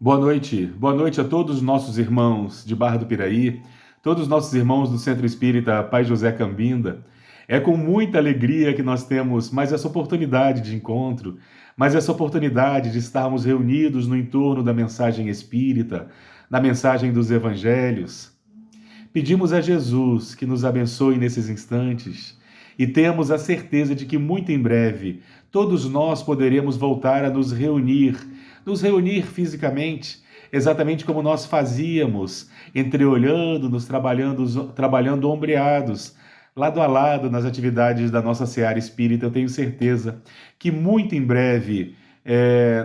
Boa noite a todos os nossos irmãos de Barra do Piraí, todos os nossos irmãos do Centro Espírita Pai José Cambinda. É com muita alegria que nós temos mais essa oportunidade de encontro, mais essa oportunidade de estarmos reunidos no entorno da mensagem espírita, da mensagem dos evangelhos. Pedimos a Jesus que nos abençoe nesses instantes e temos a certeza de que muito em breve todos nós poderemos voltar a nos reunir fisicamente, exatamente como nós fazíamos, entreolhando, trabalhando ombreados, lado a lado nas atividades da nossa seara espírita. Eu tenho certeza que muito em breve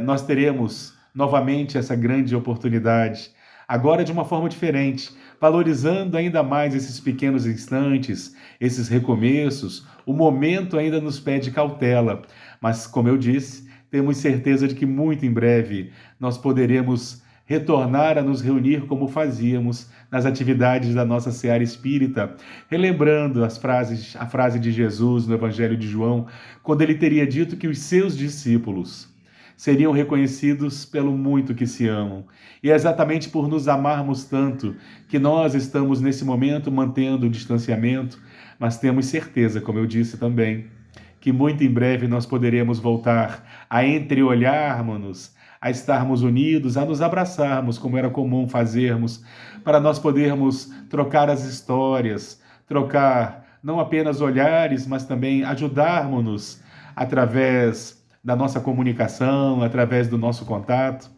nós teremos novamente essa grande oportunidade, agora de uma forma diferente, valorizando ainda mais esses pequenos instantes, esses recomeços. O momento ainda nos pede cautela, mas, como eu disse, temos certeza de que muito em breve nós poderemos retornar a nos reunir como fazíamos nas atividades da nossa seara espírita, relembrando a frase de Jesus no Evangelho de João, quando ele teria dito que os seus discípulos seriam reconhecidos pelo muito que se amam. E é exatamente por nos amarmos tanto que nós estamos nesse momento mantendo o distanciamento, mas temos certeza, como eu disse também, que muito em breve nós poderemos voltar a entreolharmos-nos, a estarmos unidos, a nos abraçarmos, como era comum fazermos, para nós podermos trocar as histórias, trocar não apenas olhares, mas também ajudarmos-nos através da nossa comunicação, através do nosso contato.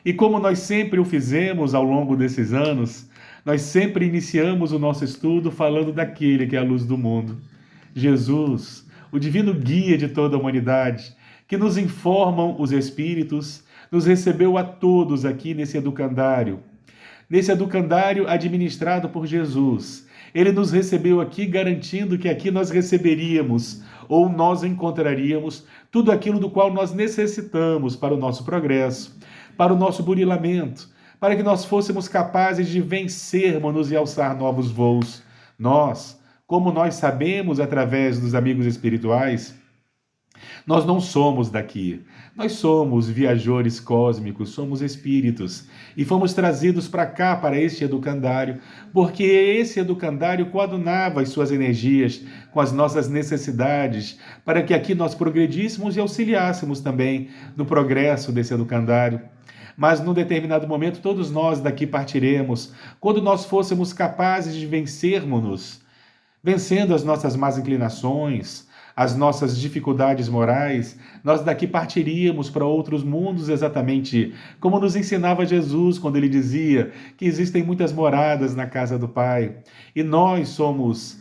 E como nós sempre o fizemos ao longo desses anos, nós sempre iniciamos o nosso estudo falando daquele que é a luz do mundo, Jesus, o divino guia de toda a humanidade, que nos informam os Espíritos, nos recebeu a todos aqui nesse educandário administrado por Jesus. Ele nos recebeu aqui garantindo que aqui nós receberíamos ou nós encontraríamos tudo aquilo do qual nós necessitamos para o nosso progresso, para o nosso burilamento, para que nós fôssemos capazes de vencermos e alçar novos voos. Nós, como nós sabemos através dos amigos espirituais, nós não somos daqui. Nós somos viajores cósmicos, somos espíritos. E fomos trazidos para cá, para este educandário, porque esse educandário coadunava as suas energias com as nossas necessidades, para que aqui nós progredíssemos e auxiliássemos também no progresso desse educandário. Mas num determinado momento todos nós daqui partiremos, quando nós fôssemos capazes de vencermos-nos, vencendo as nossas más inclinações, as nossas dificuldades morais, nós daqui partiríamos para outros mundos, exatamente como nos ensinava Jesus quando ele dizia que existem muitas moradas na casa do Pai. E nós somos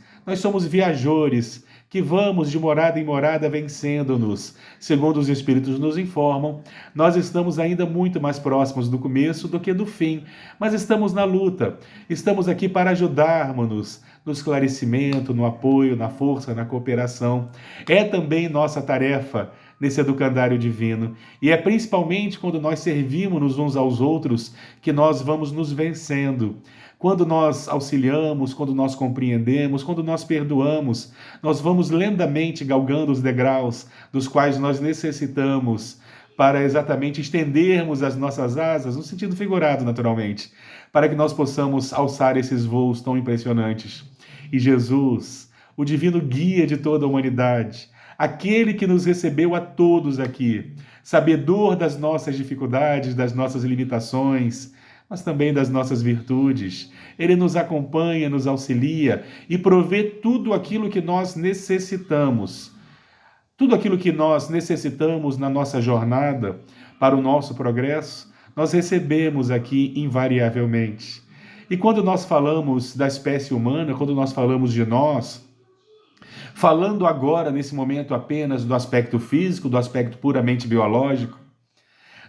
viajores que vamos de morada em morada vencendo-nos. Segundo os Espíritos nos informam, nós estamos ainda muito mais próximos do começo do que do fim, mas estamos na luta, estamos aqui para ajudarmos-nos no esclarecimento, no apoio, na força, na cooperação. É também nossa tarefa nesse educandário divino, e é principalmente quando nós servimos uns aos outros que nós vamos nos vencendo. Quando nós auxiliamos, quando nós compreendemos, quando nós perdoamos, nós vamos lentamente galgando os degraus dos quais nós necessitamos para exatamente estendermos as nossas asas, no sentido figurado, naturalmente, para que nós possamos alçar esses voos tão impressionantes. E Jesus, o divino guia de toda a humanidade, aquele que nos recebeu a todos aqui, sabedor das nossas dificuldades, das nossas limitações, mas também das nossas virtudes. Ele nos acompanha, nos auxilia e provê tudo aquilo que nós necessitamos. Tudo aquilo que nós necessitamos na nossa jornada para o nosso progresso, nós recebemos aqui invariavelmente. E quando nós falamos da espécie humana, quando nós falamos de nós, falando agora, nesse momento, apenas do aspecto físico, do aspecto puramente biológico,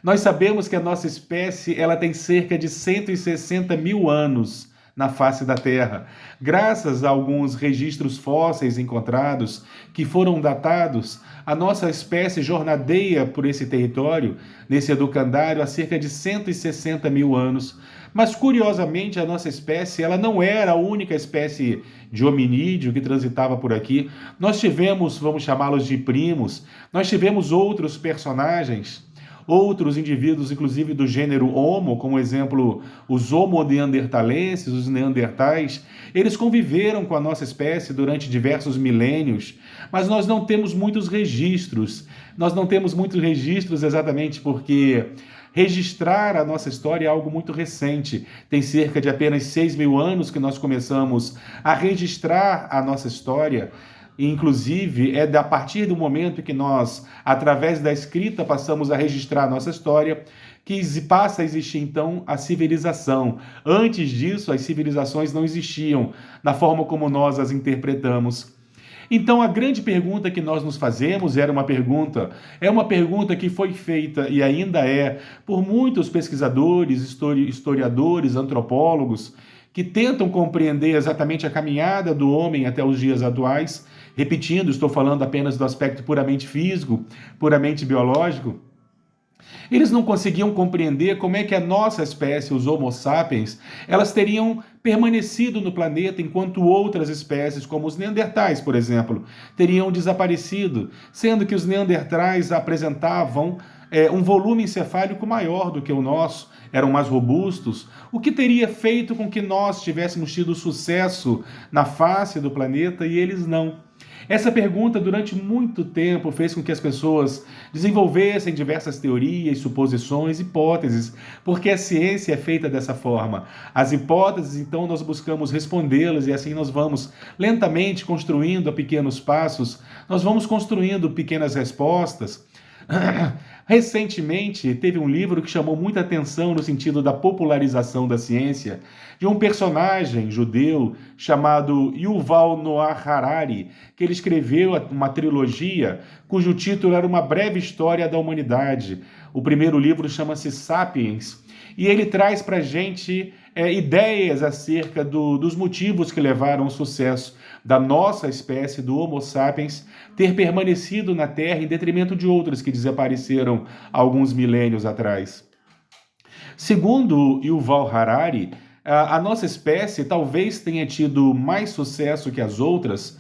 nós sabemos que a nossa espécie ela tem cerca de 160 mil anos na face da Terra, graças a alguns registros fósseis encontrados que foram datados. A nossa espécie jornadeia por esse território, nesse educandário, há cerca de 160 mil anos. Mas, curiosamente, a nossa espécie ela não era a única espécie de hominídeo que transitava por aqui. Nós tivemos, vamos chamá-los de primos, nós tivemos outros personagens, outros indivíduos, inclusive do gênero Homo, como exemplo, os Homo neanderthalenses, os neandertais, eles conviveram com a nossa espécie durante diversos milênios, mas nós não temos muitos registros. Nós não temos muitos registros exatamente porque registrar a nossa história é algo muito recente. Tem cerca de apenas 6.000 anos que nós começamos a registrar a nossa história. Inclusive, é a partir do momento que nós, através da escrita, passamos a registrar a nossa história, que passa a existir, então, a civilização. Antes disso, as civilizações não existiam na forma como nós as interpretamos. Então, a grande pergunta que nós nos fazemos é uma pergunta que foi feita e ainda é por muitos pesquisadores, historiadores, antropólogos, que tentam compreender exatamente a caminhada do homem até os dias atuais. Repetindo, estou falando apenas do aspecto puramente físico, puramente biológico. Eles não conseguiam compreender como é que a nossa espécie, os Homo sapiens, elas teriam permanecido no planeta enquanto outras espécies, como os neandertais, por exemplo, teriam desaparecido, sendo que os neandertais apresentavam um volume encefálico maior do que o nosso, eram mais robustos, o que teria feito com que nós tivéssemos tido sucesso na face do planeta e eles não. Essa pergunta, durante muito tempo, fez com que as pessoas desenvolvessem diversas teorias, suposições, hipóteses, porque a ciência é feita dessa forma. As hipóteses, então, nós buscamos respondê-las e assim nós vamos lentamente construindo a pequenos passos, nós vamos construindo pequenas respostas. Recentemente, teve um livro que chamou muita atenção no sentido da popularização da ciência, de um personagem judeu chamado Yuval Noah Harari, que ele escreveu uma trilogia cujo título era Uma Breve História da Humanidade. O primeiro livro chama-se Sapiens, e ele traz para a gente ideias acerca dos motivos que levaram ao sucesso da nossa espécie, do Homo sapiens, ter permanecido na Terra em detrimento de outras que desapareceram há alguns milênios atrás. Segundo Yuval Harari, a nossa espécie talvez tenha tido mais sucesso que as outras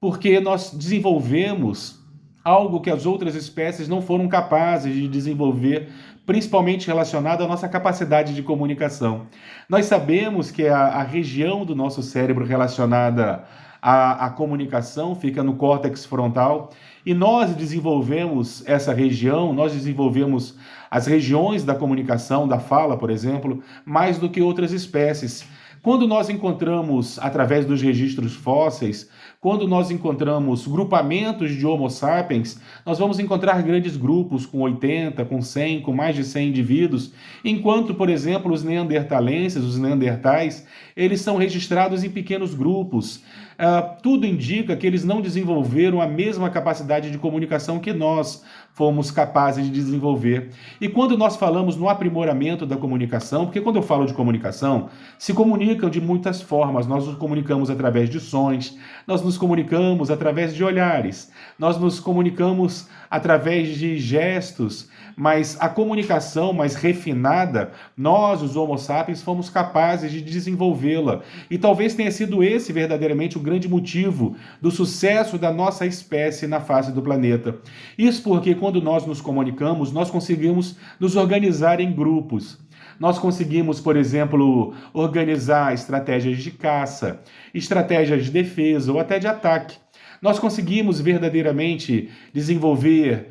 porque nós desenvolvemos algo que as outras espécies não foram capazes de desenvolver, principalmente relacionado à nossa capacidade de comunicação. Nós sabemos que a região do nosso cérebro relacionada à comunicação fica no córtex frontal e nós desenvolvemos essa região, nós desenvolvemos as regiões da comunicação, da fala, por exemplo, mais do que outras espécies. Quando nós encontramos, através dos registros fósseis, quando nós encontramos grupamentos de Homo sapiens, nós vamos encontrar grandes grupos com 80, com 100, com mais de 100 indivíduos, enquanto, por exemplo, os neandertalenses, os neandertais, eles são registrados em pequenos grupos. Tudo indica que eles não desenvolveram a mesma capacidade de comunicação que nós fomos capazes de desenvolver. E quando nós falamos no aprimoramento da comunicação, porque quando eu falo de comunicação, se comunicam de muitas formas. Nós nos comunicamos através de sons, nós nos comunicamos através de olhares, nós nos comunicamos através de gestos, mas a comunicação mais refinada, nós, os Homo sapiens, fomos capazes de desenvolvê-la. E talvez tenha sido esse verdadeiramente o grande motivo do sucesso da nossa espécie na face do planeta. Isso porque quando nós nos comunicamos, nós conseguimos nos organizar em grupos. Nós conseguimos, por exemplo, organizar estratégias de caça, estratégias de defesa ou até de ataque. Nós conseguimos verdadeiramente desenvolver,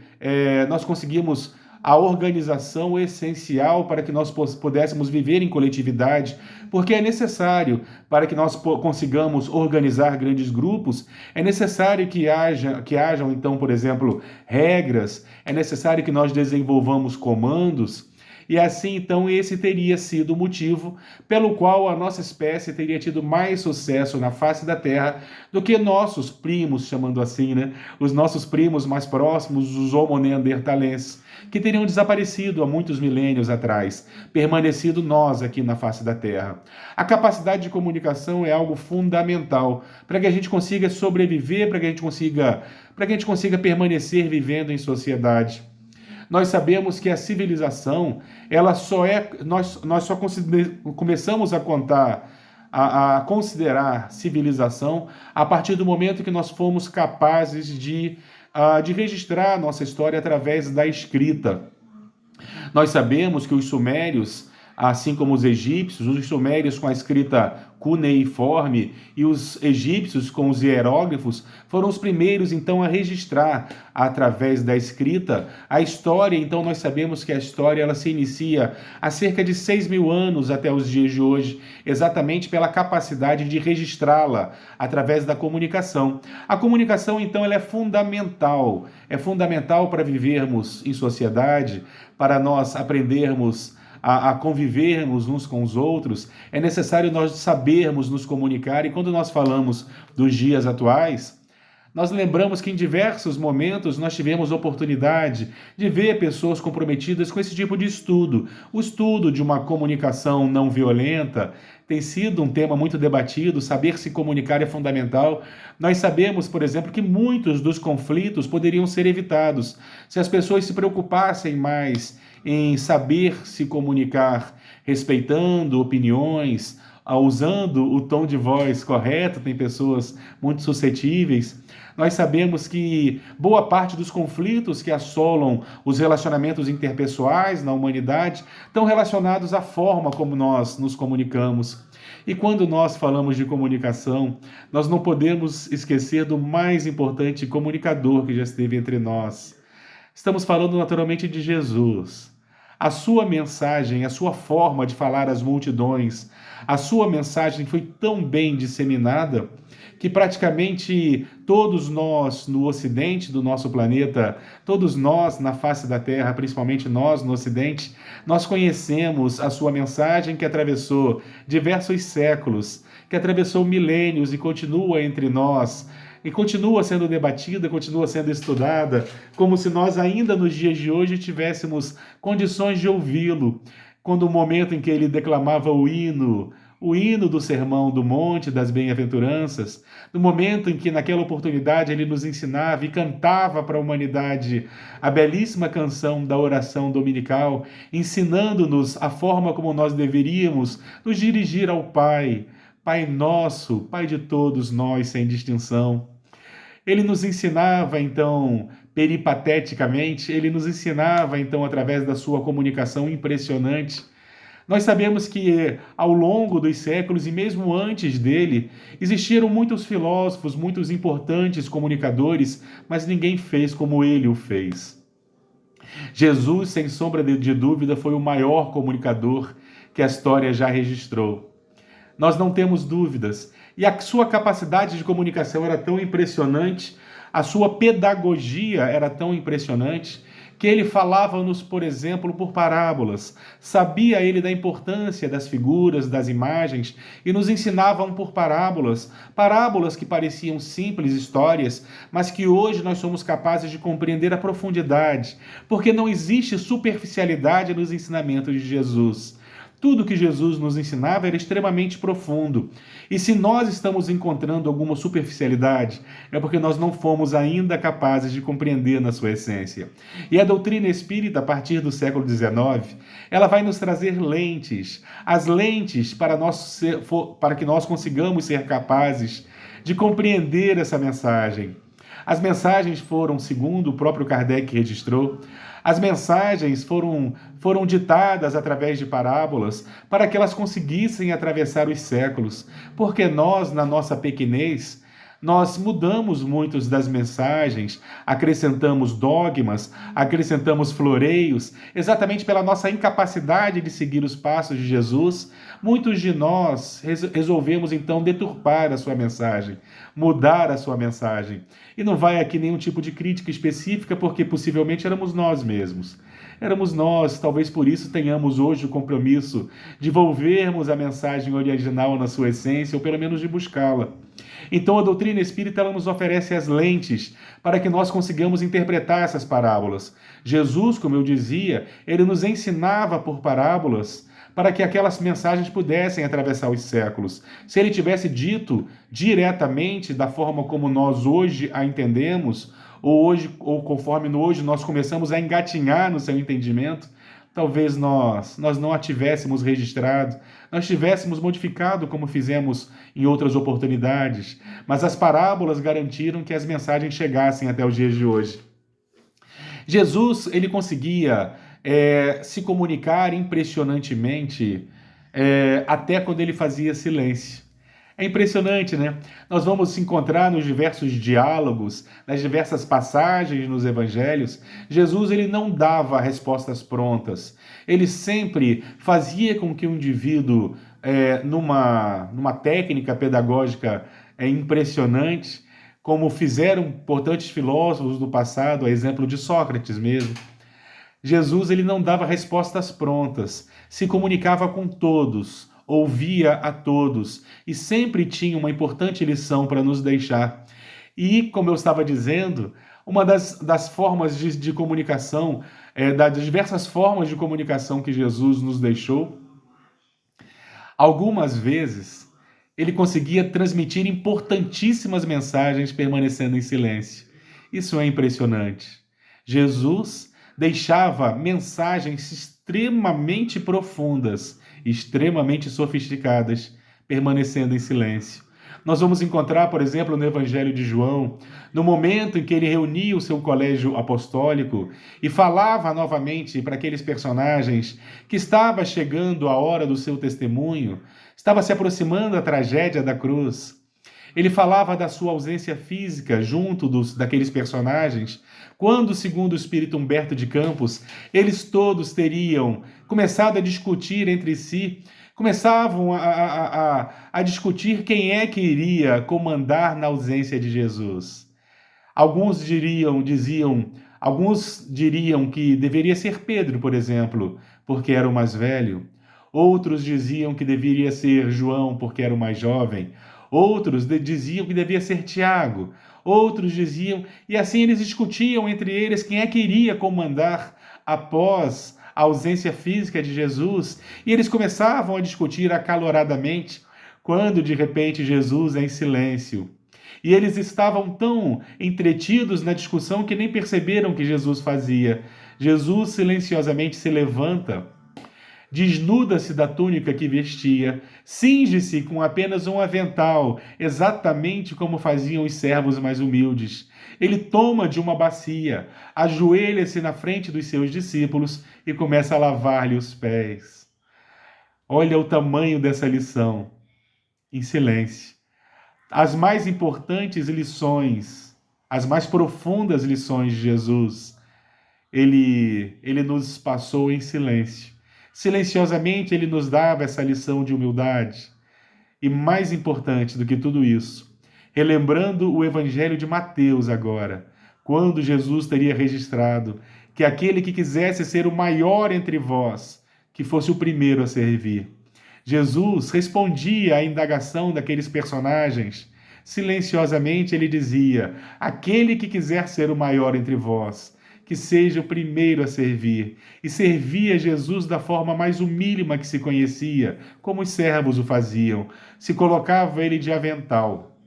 nós conseguimos a organização essencial para que nós pudéssemos viver em coletividade, porque é necessário, para que nós consigamos organizar grandes grupos, é necessário que hajam, então, por exemplo, regras, é necessário que nós desenvolvamos comandos, e assim, então, esse teria sido o motivo pelo qual a nossa espécie teria tido mais sucesso na face da Terra do que nossos primos, chamando assim, né? Os nossos primos mais próximos, os Homo neanderthalenses, que teriam desaparecido há muitos milênios atrás, permanecido nós aqui na face da Terra. A capacidade de comunicação é algo fundamental para que a gente consiga sobreviver, para que a gente consiga permanecer vivendo em sociedade. Nós sabemos que a civilização, nós só começamos a considerar civilização a partir do momento que nós fomos capazes de registrar a nossa história através da escrita. Nós sabemos que os sumérios, assim como os sumérios com a escrita cuneiforme e os egípcios com os hieróglifos, foram os primeiros, então, a registrar, através da escrita, a história. Então, nós sabemos que a história ela se inicia há cerca de 6.000 anos até os dias de hoje, exatamente pela capacidade de registrá-la através da comunicação. A comunicação, então, ela é fundamental para vivermos em sociedade, para nós aprendermos a convivermos uns com os outros. É necessário nós sabermos nos comunicar, e quando nós falamos dos dias atuais, nós lembramos que em diversos momentos nós tivemos oportunidade de ver pessoas comprometidas com esse tipo de estudo. O estudo de uma comunicação não violenta tem sido um tema muito debatido. Saber se comunicar é fundamental. Nós sabemos, por exemplo, que muitos dos conflitos poderiam ser evitados se as pessoas se preocupassem mais em saber se comunicar, respeitando opiniões, usando o tom de voz correto. Tem pessoas muito suscetíveis. Nós sabemos que boa parte dos conflitos que assolam os relacionamentos interpessoais na humanidade estão relacionados à forma como nós nos comunicamos. E quando nós falamos de comunicação, nós não podemos esquecer do mais importante comunicador que já esteve entre nós. Estamos falando naturalmente de Jesus. A sua mensagem, a sua forma de falar às multidões, a sua mensagem foi tão bem disseminada que praticamente todos nós no ocidente do nosso planeta, todos nós na face da Terra, principalmente nós no ocidente, nós conhecemos a sua mensagem, que atravessou diversos séculos, que atravessou milênios e continua entre nós, e continua sendo debatida, continua sendo estudada, como se nós ainda nos dias de hoje tivéssemos condições de ouvi-lo, quando o momento em que ele declamava o hino do Sermão do Monte das Bem-aventuranças, no momento em que naquela oportunidade ele nos ensinava e cantava para a humanidade a belíssima canção da oração dominical, ensinando-nos a forma como nós deveríamos nos dirigir ao Pai, Pai nosso, Pai de todos nós, sem distinção. Ele nos ensinava, então, peripateticamente, ele nos ensinava, então, através da sua comunicação impressionante. Nós sabemos que, ao longo dos séculos e mesmo antes dele, existiram muitos filósofos, muitos importantes comunicadores, mas ninguém fez como ele o fez. Jesus, sem sombra de dúvida, foi o maior comunicador que a história já registrou. Nós não temos dúvidas. E a sua capacidade de comunicação era tão impressionante, a sua pedagogia era tão impressionante, que ele falava-nos, por exemplo, por parábolas. Sabia ele da importância das figuras, das imagens, e nos ensinavam por parábolas. Parábolas que pareciam simples histórias, mas que hoje nós somos capazes de compreender a profundidade, porque não existe superficialidade nos ensinamentos de Jesus. Tudo que Jesus nos ensinava era extremamente profundo. E se nós estamos encontrando alguma superficialidade, é porque nós não fomos ainda capazes de compreender na sua essência. E a doutrina espírita, a partir do século XIX, ela vai nos trazer lentes. As lentes para que nós consigamos ser capazes de compreender essa mensagem. As mensagens foram, segundo o próprio Kardec registrou, as mensagens foram ditadas através de parábolas para que elas conseguissem atravessar os séculos, porque nós, na nossa pequenez, nós mudamos muitas das mensagens, acrescentamos dogmas, acrescentamos floreios, exatamente pela nossa incapacidade de seguir os passos de Jesus. Muitos de nós resolvemos então deturpar a sua mensagem, mudar a sua mensagem. E não vai aqui nenhum tipo de crítica específica, porque possivelmente éramos nós mesmos. Éramos nós, talvez por isso tenhamos hoje o compromisso de volvermos a mensagem original na sua essência, ou pelo menos de buscá-la. Então a doutrina espírita ela nos oferece as lentes para que nós consigamos interpretar essas parábolas. Jesus, como eu dizia, ele nos ensinava por parábolas para que aquelas mensagens pudessem atravessar os séculos. Se ele tivesse dito diretamente da forma como nós hoje a entendemos, ou conforme hoje nós começamos a engatinhar no seu entendimento, talvez nós não a tivéssemos registrado, nós tivéssemos modificado como fizemos em outras oportunidades, mas as parábolas garantiram que as mensagens chegassem até os dias de hoje. Jesus, ele conseguia se comunicar impressionantemente, até quando ele fazia silêncio. É impressionante, né? Nós vamos encontrar nos diversos diálogos, nas diversas passagens nos evangelhos, Jesus ele não dava respostas prontas. Ele sempre fazia com que o indivíduo, numa técnica pedagógica impressionante, como fizeram importantes filósofos do passado, a exemplo de Sócrates mesmo, Jesus ele não dava respostas prontas, se comunicava com todos, ouvia a todos e sempre tinha uma importante lição para nos deixar. E, como eu estava dizendo, uma das formas de comunicação, das diversas formas de comunicação que Jesus nos deixou, algumas vezes ele conseguia transmitir importantíssimas mensagens permanecendo em silêncio. Isso é impressionante. Jesus deixava mensagens extremamente profundas, extremamente sofisticadas, permanecendo em silêncio. Nós vamos encontrar, por exemplo, no Evangelho de João, no momento em que ele reunia o seu colégio apostólico e falava novamente para aqueles personagens que estava chegando a hora do seu testemunho, estava se aproximando a tragédia da cruz. Ele falava da sua ausência física junto daqueles personagens, quando, segundo o espírito Humberto de Campos, eles todos teriam começado a discutir entre si, começavam a discutir quem é que iria comandar na ausência de Jesus. Alguns diriam que deveria ser Pedro, por exemplo, porque era o mais velho. Outros diziam que deveria ser João, porque era o mais jovem. Outros diziam que devia ser Tiago. Outros diziam, e assim eles discutiam entre eles quem é que iria comandar após a ausência física de Jesus. E eles começavam a discutir acaloradamente, quando de repente Jesus é em silêncio. E eles estavam tão entretidos na discussão que nem perceberam o que Jesus fazia. Jesus silenciosamente se levanta, desnuda-se da túnica que vestia, cinge-se com apenas um avental, exatamente como faziam os servos mais humildes. Ele toma de uma bacia, ajoelha-se na frente dos seus discípulos e começa a lavar-lhe os pés. Olha o tamanho dessa lição, em silêncio. As mais importantes lições, as mais profundas lições de Jesus, ele nos passou em silêncio. Silenciosamente ele nos dava essa lição de humildade. E mais importante do que tudo isso, relembrando o Evangelho de Mateus agora, quando Jesus teria registrado que aquele que quisesse ser o maior entre vós, que fosse o primeiro a servir. Jesus respondia à indagação daqueles personagens. Silenciosamente ele dizia: aquele que quiser ser o maior entre vós, que seja o primeiro a servir. E servia Jesus da forma mais humílima que se conhecia, como os servos o faziam. Se colocava ele de avental,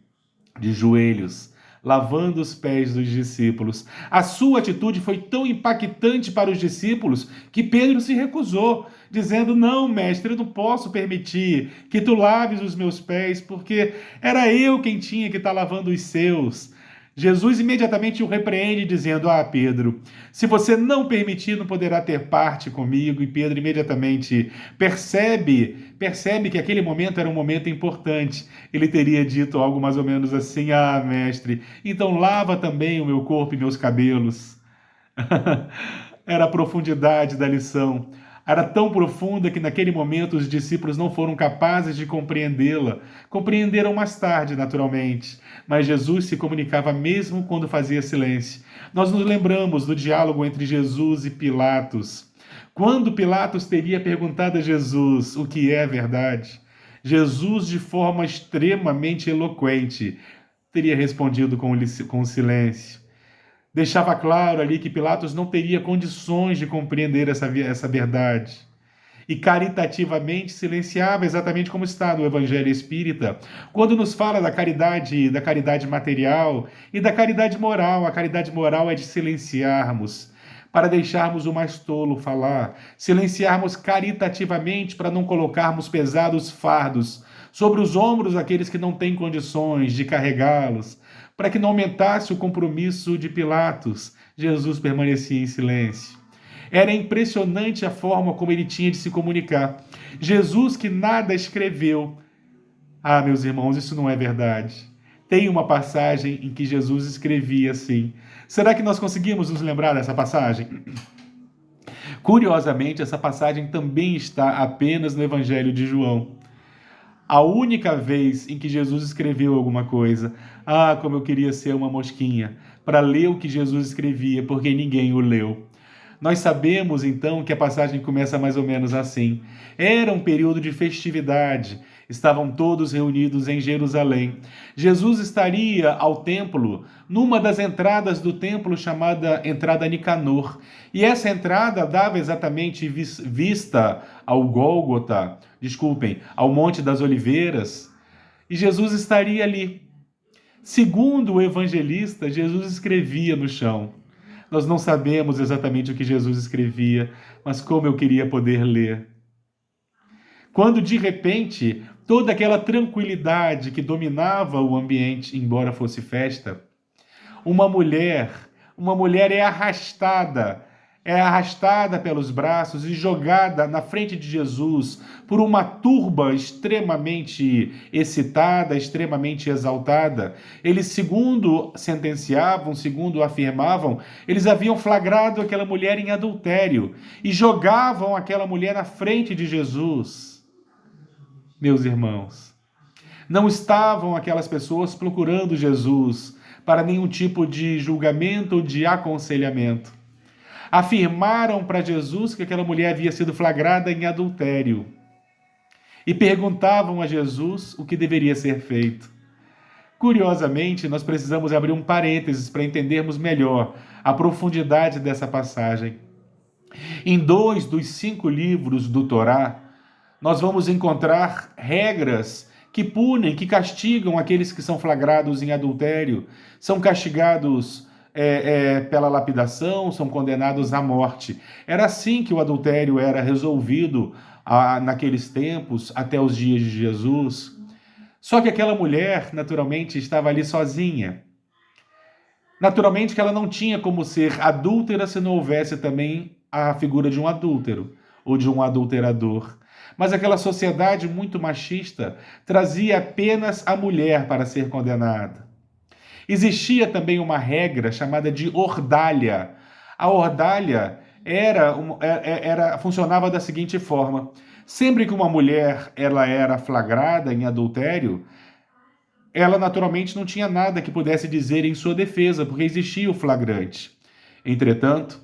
de joelhos, lavando os pés dos discípulos. A sua atitude foi tão impactante para os discípulos que Pedro se recusou, dizendo: não, mestre, eu não posso permitir que tu laves os meus pés, porque era eu quem tinha que estar lavando os seus. Jesus imediatamente o repreende, dizendo: Pedro, se você não permitir, não poderá ter parte comigo. E Pedro imediatamente percebe que aquele momento era um momento importante. Ele teria dito algo mais ou menos assim: mestre, então lava também o meu corpo e meus cabelos. Era a profundidade da lição. Era tão profunda que naquele momento os discípulos não foram capazes de compreendê-la. Compreenderam mais tarde, naturalmente. Mas Jesus se comunicava mesmo quando fazia silêncio. Nós nos lembramos do diálogo entre Jesus e Pilatos. Quando Pilatos teria perguntado a Jesus o que é a verdade, Jesus, de forma extremamente eloquente, teria respondido com silêncio. Deixava claro ali que Pilatos não teria condições de compreender essa verdade. E caritativamente silenciava, exatamente como está no Evangelho Espírita, quando nos fala da caridade material e da caridade moral. A caridade moral é de silenciarmos, para deixarmos o mais tolo falar, silenciarmos caritativamente para não colocarmos pesados fardos sobre os ombros daqueles que não têm condições de carregá-los, para que não aumentasse o compromisso de Pilatos. Jesus permanecia em silêncio. Era impressionante a forma como ele tinha de se comunicar. Jesus que nada escreveu. Ah, meus irmãos, isso não é verdade. Tem uma passagem em que Jesus escrevia assim. Será que nós conseguimos nos lembrar dessa passagem? Curiosamente, essa passagem também está apenas no Evangelho de João. A única vez em que Jesus escreveu alguma coisa. Ah, como eu queria ser uma mosquinha para ler o que Jesus escrevia, porque ninguém o leu. Nós sabemos então que a passagem começa mais ou menos assim. Era um período de festividade, estavam todos reunidos em Jerusalém. Jesus estaria ao templo, numa das entradas do templo chamada Entrada Nicanor. E essa entrada dava exatamente vista ao Gólgota, ao Monte das Oliveiras, e Jesus estaria ali. Segundo o evangelista, Jesus escrevia no chão. Nós não sabemos exatamente o que Jesus escrevia, mas como eu queria poder ler. Quando, de repente, toda aquela tranquilidade que dominava o ambiente, embora fosse festa, uma mulher é arrastada pelos braços e jogada na frente de Jesus por uma turba extremamente excitada, extremamente exaltada. Eles, segundo sentenciavam, segundo afirmavam, eles haviam flagrado aquela mulher em adultério e jogavam aquela mulher na frente de Jesus. Meus irmãos, não estavam aquelas pessoas procurando Jesus para nenhum tipo de julgamento ou de aconselhamento. Afirmaram para Jesus que aquela mulher havia sido flagrada em adultério e perguntavam a Jesus o que deveria ser feito. Curiosamente, nós precisamos abrir um parênteses para entendermos melhor a profundidade dessa passagem. Em 2 dos 5 livros do Torá, nós vamos encontrar regras que punem, que castigam aqueles que são flagrados em adultério, são castigados pela lapidação, são condenados à morte. Era assim que o adultério era resolvido naqueles tempos, até os dias de Jesus. Só que aquela mulher, naturalmente, estava ali sozinha. Naturalmente que ela não tinha como ser adúltera se não houvesse também a figura de um adúltero ou de um adulterador. Mas aquela sociedade muito machista trazia apenas a mulher para ser condenada. Existia também uma regra chamada de ordalha. A ordalha funcionava da seguinte forma: sempre que uma mulher ela era flagrada em adultério, ela naturalmente não tinha nada que pudesse dizer em sua defesa, porque existia o flagrante. Entretanto,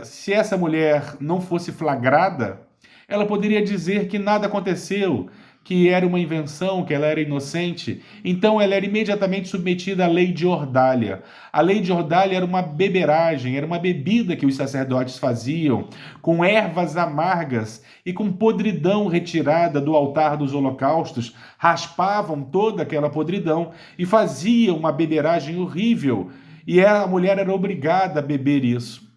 se essa mulher não fosse flagrada, ela poderia dizer que nada aconteceu, que era uma invenção, que ela era inocente. Então ela era imediatamente submetida à lei de ordalha. A lei de ordalha era uma beberagem, era uma bebida que os sacerdotes faziam com ervas amargas e com podridão retirada do altar dos holocaustos, raspavam toda aquela podridão e faziam uma beberagem horrível. E a mulher era obrigada a beber isso.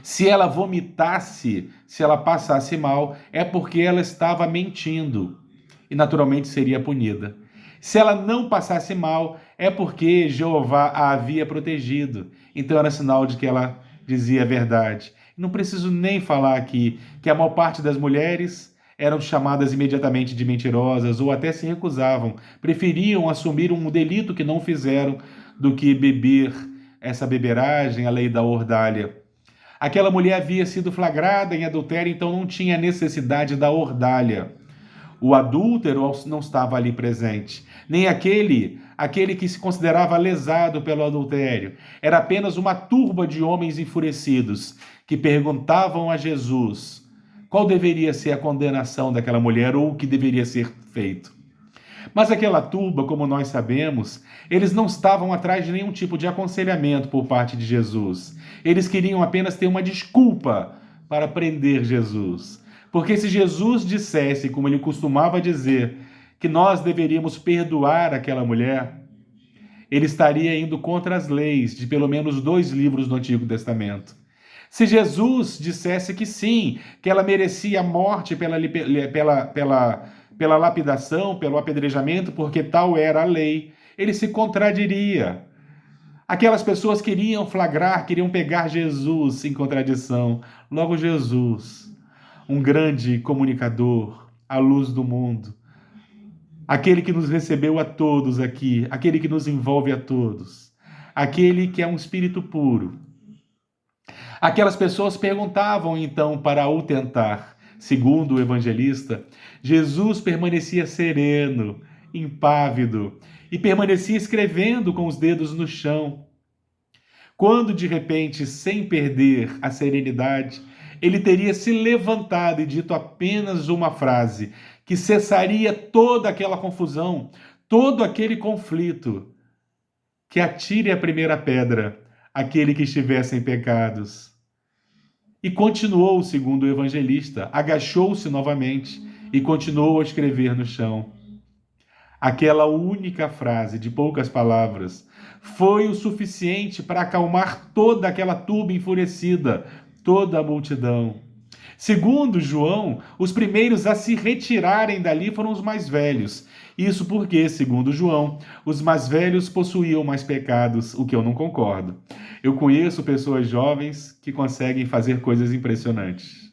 Se ela vomitasse, se ela passasse mal, é porque ela estava mentindo e naturalmente seria punida. Se ela não passasse mal, é porque Jeová a havia protegido. Então era sinal de que ela dizia a verdade. Não preciso nem falar aqui que a maior parte das mulheres eram chamadas imediatamente de mentirosas ou até se recusavam, preferiam assumir um delito que não fizeram do que beber essa beberagem, a lei da ordalha. Aquela mulher havia sido flagrada em adultério, então não tinha necessidade da ordalha. O adúltero não estava ali presente, nem aquele que se considerava lesado pelo adultério. Era apenas uma turba de homens enfurecidos que perguntavam a Jesus qual deveria ser a condenação daquela mulher ou o que deveria ser feito. Mas aquela turba, como nós sabemos, eles não estavam atrás de nenhum tipo de aconselhamento por parte de Jesus. Eles queriam apenas ter uma desculpa para prender Jesus. Porque se Jesus dissesse, como ele costumava dizer, que nós deveríamos perdoar aquela mulher, ele estaria indo contra as leis de pelo menos 2 livros do Antigo Testamento. Se Jesus dissesse que sim, que ela merecia a morte pela lapidação, pelo apedrejamento, porque tal era a lei, ele se contradiria. Aquelas pessoas queriam flagrar, queriam pegar Jesus em contradição. Logo, Jesus, um grande comunicador, a luz do mundo, aquele que nos recebeu a todos aqui, aquele que nos envolve a todos, aquele que é um espírito puro. Aquelas pessoas perguntavam então para o tentar. Segundo o evangelista, Jesus permanecia sereno, impávido, e permanecia escrevendo com os dedos no chão. Quando, de repente, sem perder a serenidade, ele teria se levantado e dito apenas uma frase que cessaria toda aquela confusão, todo aquele conflito: que atire a primeira pedra aquele que estiver sem pecados. E continuou, segundo o evangelista, agachou-se novamente e continuou a escrever no chão. Aquela única frase de poucas palavras foi o suficiente para acalmar toda aquela turba enfurecida, toda a multidão. Segundo João, os primeiros a se retirarem dali foram os mais velhos. Isso porque, segundo João, os mais velhos possuíam mais pecados, o que eu não concordo. Eu conheço pessoas jovens que conseguem fazer coisas impressionantes.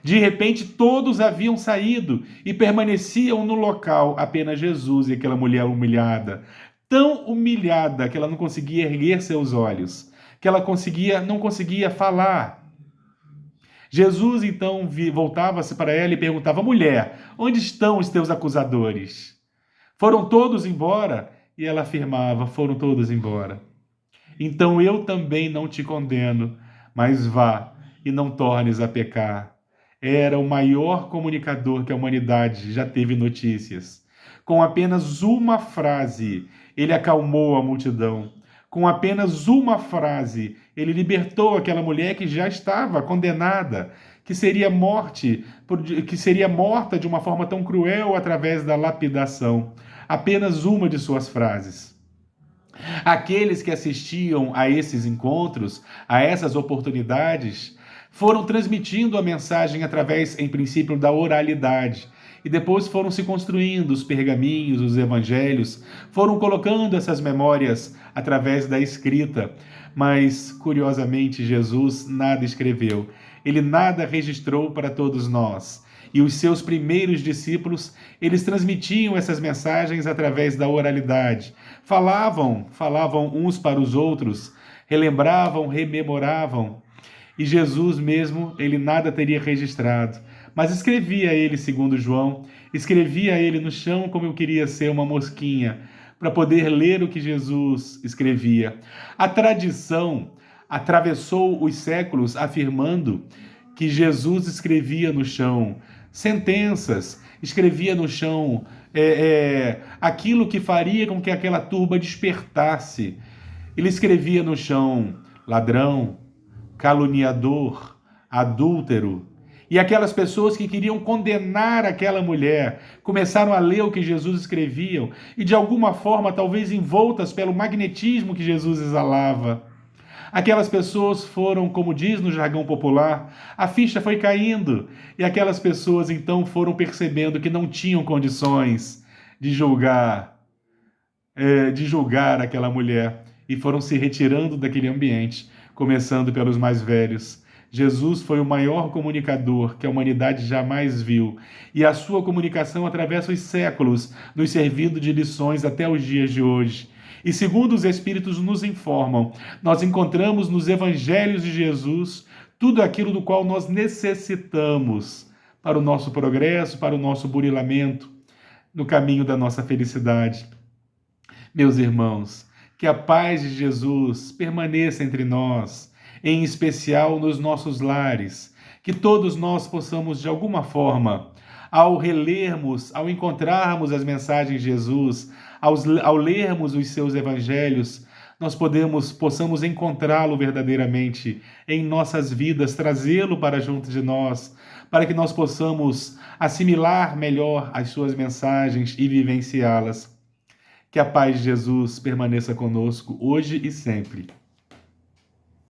De repente, todos haviam saído e permaneciam no local apenas Jesus e aquela mulher humilhada, tão humilhada que ela não conseguia erguer seus olhos, que ela não conseguia falar. Jesus então voltava-se para ela e perguntava: mulher, onde estão os teus acusadores? Foram todos embora? E ela afirmava: foram todos embora. Então eu também não te condeno, mas vá e não tornes a pecar. Era o maior comunicador que a humanidade já teve notícias. Com apenas uma frase, ele acalmou a multidão. Com apenas uma frase, ele libertou aquela mulher que já estava condenada, que seria morta de uma forma tão cruel através da lapidação. Apenas uma de suas frases. Aqueles que assistiam a esses encontros, a essas oportunidades, foram transmitindo a mensagem através, em princípio, da oralidade. E depois foram se construindo os pergaminhos, os evangelhos, foram colocando essas memórias através da escrita. Mas, curiosamente, Jesus nada escreveu. Ele nada registrou para todos nós. E os seus primeiros discípulos, eles transmitiam essas mensagens através da oralidade. Falavam uns para os outros, relembravam, rememoravam. E Jesus mesmo, ele nada teria registrado. Mas escrevia ele, segundo João, escrevia ele no chão como eu queria ser uma mosquinha, para poder ler o que Jesus escrevia. A tradição atravessou os séculos afirmando que Jesus escrevia no chão sentenças, escrevia no chão aquilo que faria com que aquela turba despertasse. Ele escrevia no chão ladrão, caluniador, adúltero. E aquelas pessoas que queriam condenar aquela mulher começaram a ler o que Jesus escrevia e, de alguma forma, talvez envoltas pelo magnetismo que Jesus exalava. Aquelas pessoas foram, como diz no jargão popular, a ficha foi caindo. E aquelas pessoas, então, foram percebendo que não tinham condições de julgar aquela mulher. E foram se retirando daquele ambiente, começando pelos mais velhos. Jesus foi o maior comunicador que a humanidade jamais viu, e a sua comunicação atravessa os séculos, nos servindo de lições até os dias de hoje. E segundo os Espíritos nos informam, nós encontramos nos Evangelhos de Jesus tudo aquilo do qual nós necessitamos para o nosso progresso, para o nosso burilamento, no caminho da nossa felicidade. Meus irmãos, que a paz de Jesus permaneça entre nós, em especial nos nossos lares, que todos nós possamos, de alguma forma, ao relermos, ao encontrarmos as mensagens de Jesus, ao lermos os seus evangelhos, nós possamos encontrá-lo verdadeiramente em nossas vidas, trazê-lo para junto de nós, para que nós possamos assimilar melhor as suas mensagens e vivenciá-las. Que a paz de Jesus permaneça conosco hoje e sempre.